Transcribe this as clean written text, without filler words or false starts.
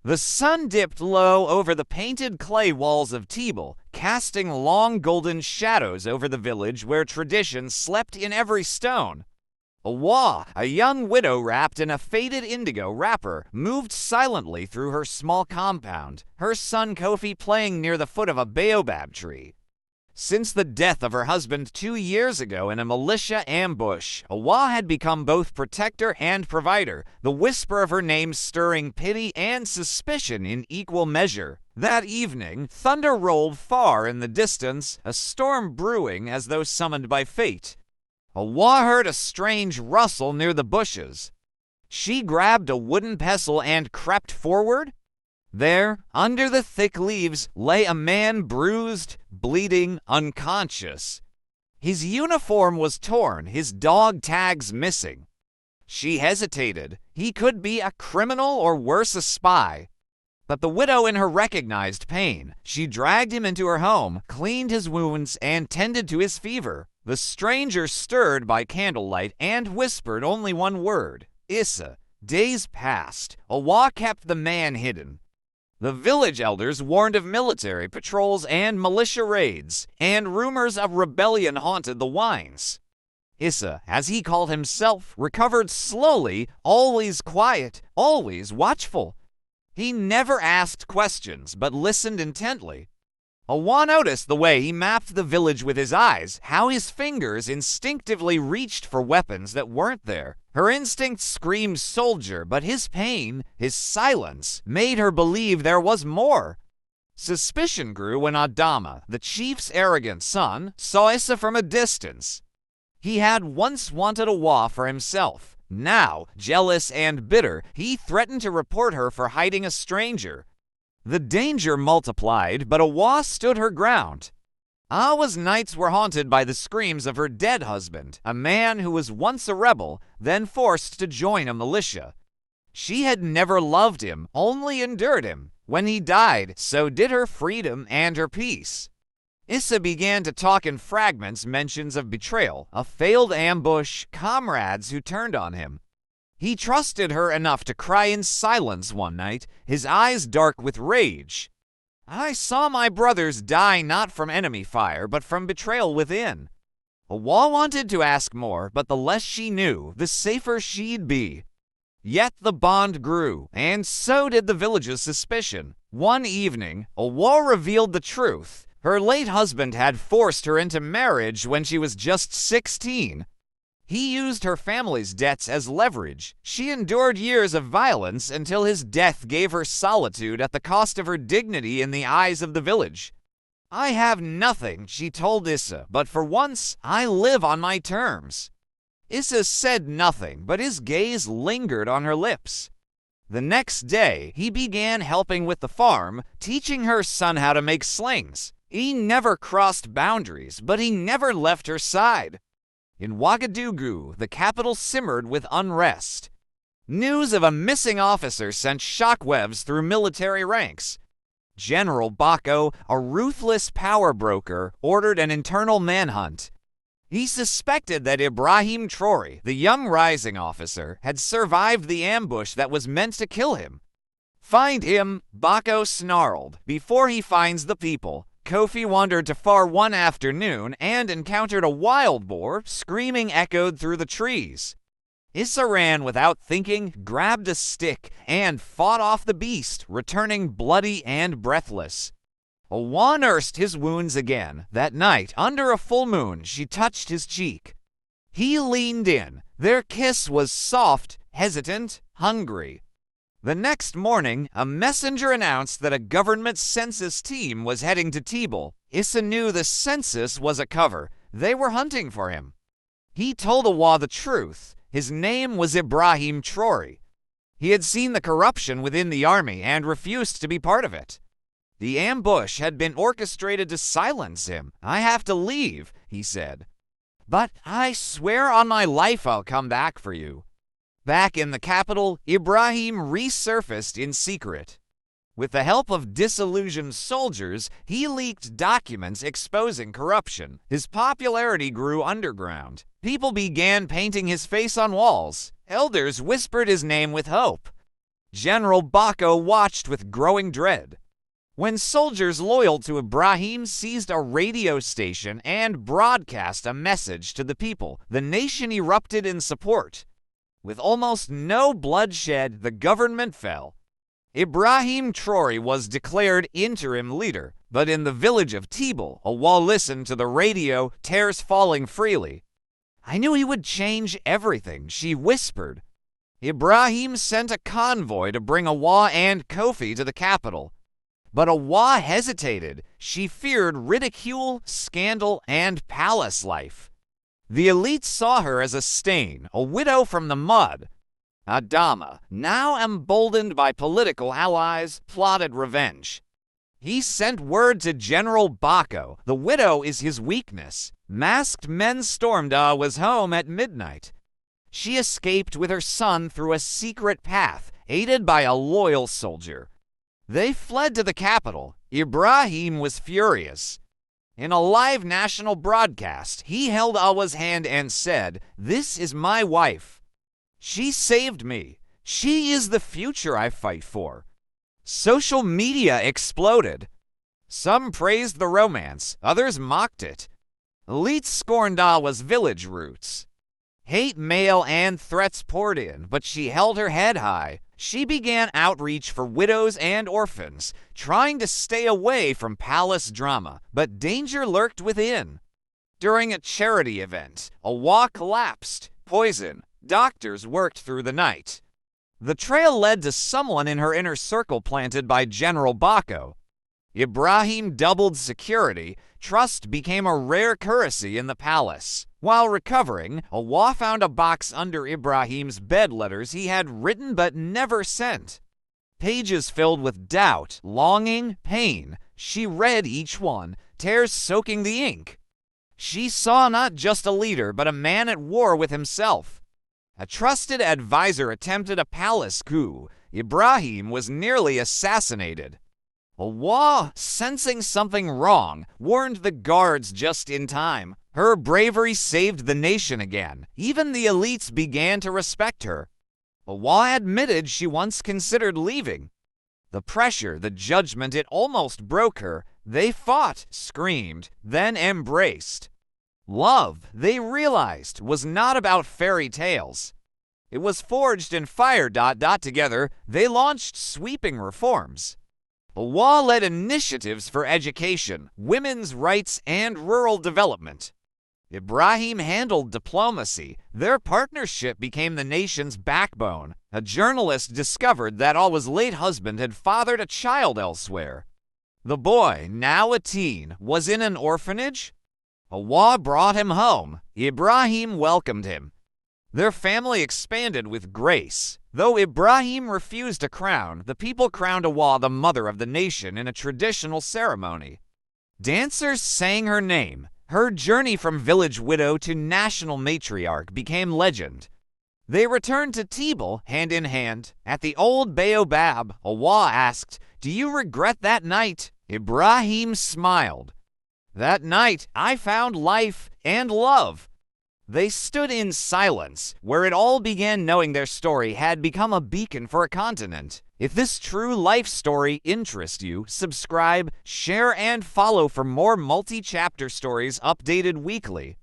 The sun dipped low over the painted clay walls of Tibel, casting long golden shadows over the village where tradition slept in every stone. Awa, a young widow wrapped in a faded indigo wrapper, moved silently through her small compound, her son Kofi playing near the foot of a baobab tree. Since the death of her husband 2 years ago in a militia ambush, Awa had become both protector and provider, the whisper of her name stirring pity and suspicion in equal measure. That evening, thunder rolled far in the distance, a storm brewing as though summoned by fate. Awa heard a strange rustle near the bushes. She grabbed a wooden pestle and crept forward. There, under the thick leaves, lay a man bruised, bleeding, unconscious. His uniform was torn, his dog tags missing. She hesitated. He could be a criminal or worse, a spy. But the widow in her recognized pain. She dragged him into her home, cleaned his wounds, and tended to his fever. The stranger stirred by candlelight and whispered only one word, Issa. Days passed. Awa kept the man hidden. The village elders warned of military patrols and militia raids, and rumors of rebellion haunted the wines. Issa, as he called himself, recovered slowly, always quiet, always watchful. He never asked questions, but listened intently. Awa noticed the way he mapped the village with his eyes, how his fingers instinctively reached for weapons that weren't there. Her instinct screamed soldier, but his pain, his silence, made her believe there was more. Suspicion grew when Adama, the chief's arrogant son, saw Issa from a distance. He had once wanted Awa for himself. Now, jealous and bitter, he threatened to report her for hiding a stranger. The danger multiplied, but Awa stood her ground. Awa's nights were haunted by the screams of her dead husband, a man who was once a rebel, then forced to join a militia. She had never loved him, only endured him. When he died, so did her freedom and her peace. Issa began to talk in fragments, mentions of betrayal, a failed ambush, comrades who turned on him. He trusted her enough to cry in silence one night, his eyes dark with rage. I saw my brothers die not from enemy fire, but from betrayal within. Awa wanted to ask more, but the less she knew, the safer she'd be. Yet the bond grew, and so did the village's suspicion. One evening, Awa revealed the truth. Her late husband had forced her into marriage when she was just 16. He used her family's debts as leverage. She endured years of violence until his death gave her solitude at the cost of her dignity in the eyes of the village. I have nothing, she told Issa, but for once I live on my terms. Issa said nothing, but his gaze lingered on her lips. The next day, he began helping with the farm, teaching her son how to make slings. He never crossed boundaries, but he never left her side. In Ouagadougou, the capital simmered with unrest. News of a missing officer sent shockwaves through military ranks. General Bako, a ruthless power broker, ordered an internal manhunt. He suspected that Ibrahim Traoré, the young rising officer, had survived the ambush that was meant to kill him. Find him, Bako snarled, before he finds the people. Kofi wandered to Far one afternoon and encountered a wild boar, screaming echoed through the trees. Issa ran without thinking, grabbed a stick, and fought off the beast, returning bloody and breathless. Awa nursed his wounds again. That night, under a full moon, she touched his cheek. He leaned in. Their kiss was soft, hesitant, hungry. The next morning, a messenger announced that a government census team was heading to Tibel. Issa knew the census was a cover. They were hunting for him. He told Awa the truth. His name was Ibrahim Traoré. He had seen the corruption within the army and refused to be part of it. The ambush had been orchestrated to silence him. I have to leave, he said. But I swear on my life I'll come back for you. Back in the capital, Ibrahim resurfaced in secret. With the help of disillusioned soldiers, he leaked documents exposing corruption. His popularity grew underground. People began painting his face on walls. Elders whispered his name with hope. General Bako watched with growing dread. When soldiers loyal to Ibrahim seized a radio station and broadcast a message to the people, the nation erupted in support. With almost no bloodshed, the government fell. Ibrahim Traoré was declared interim leader, but in the village of Tibel, Awa listened to the radio, tears falling freely. "I knew he would change everything," she whispered. Ibrahim sent a convoy to bring Awa and Kofi to the capital. But Awa hesitated. She feared ridicule, scandal, and palace life. The elite saw her as a stain, a widow from the mud. Adama, now emboldened by political allies, plotted revenge. He sent word to General Bako. The widow is his weakness. Masked men stormed Awa's home at midnight. She escaped with her son through a secret path, aided by a loyal soldier. They fled to the capital. Ibrahim was furious. In a live national broadcast, he held Awa's hand and said, "This is my wife. She saved me. She is the future I fight for." Social media exploded. Some praised the romance, others mocked it. Elites scorned Awa's village roots. Hate mail and threats poured in, but she held her head high. She began outreach for widows and orphans, trying to stay away from palace drama, but danger lurked within. During a charity event, Awa collapsed. Poison. Doctors worked through the night. The trail led to someone in her inner circle planted by General Bako. Ibrahim doubled security. Trust became a rare currency in the palace. While recovering, Awa found a box under Ibrahim's bed, letters he had written but never sent. Pages filled with doubt, longing, pain. She read each one, tears soaking the ink. She saw not just a leader, but a man at war with himself. A trusted advisor attempted a palace coup. Ibrahim was nearly assassinated. Awa, sensing something wrong, warned the guards just in time. Her bravery saved the nation again. Even the elites began to respect her. Awa admitted she once considered leaving. The pressure, the judgment, it almost broke her. They fought, screamed, then embraced. Love, they realized, was not about fairy tales. It was forged in fire. Together, they launched sweeping reforms. Awa led initiatives for education, women's rights, and rural development. Ibrahim handled diplomacy. Their partnership became the nation's backbone. A journalist discovered that Awa's late husband had fathered a child elsewhere. The boy, now a teen, was in an orphanage. Awa brought him home. Ibrahim welcomed him. Their family expanded with grace. Though Ibrahim refused a crown, the people crowned Awa the mother of the nation in a traditional ceremony. Dancers sang her name. Her journey from village widow to national matriarch became legend. They returned to Tibel hand in hand. At the old baobab, Awa asked, "Do you regret that night?" Ibrahim smiled. "That night, I found life and love." They stood in silence, where it all began, knowing their story had become a beacon for a continent. If this true life story interests you, subscribe, share, and follow for more multi-chapter stories updated weekly.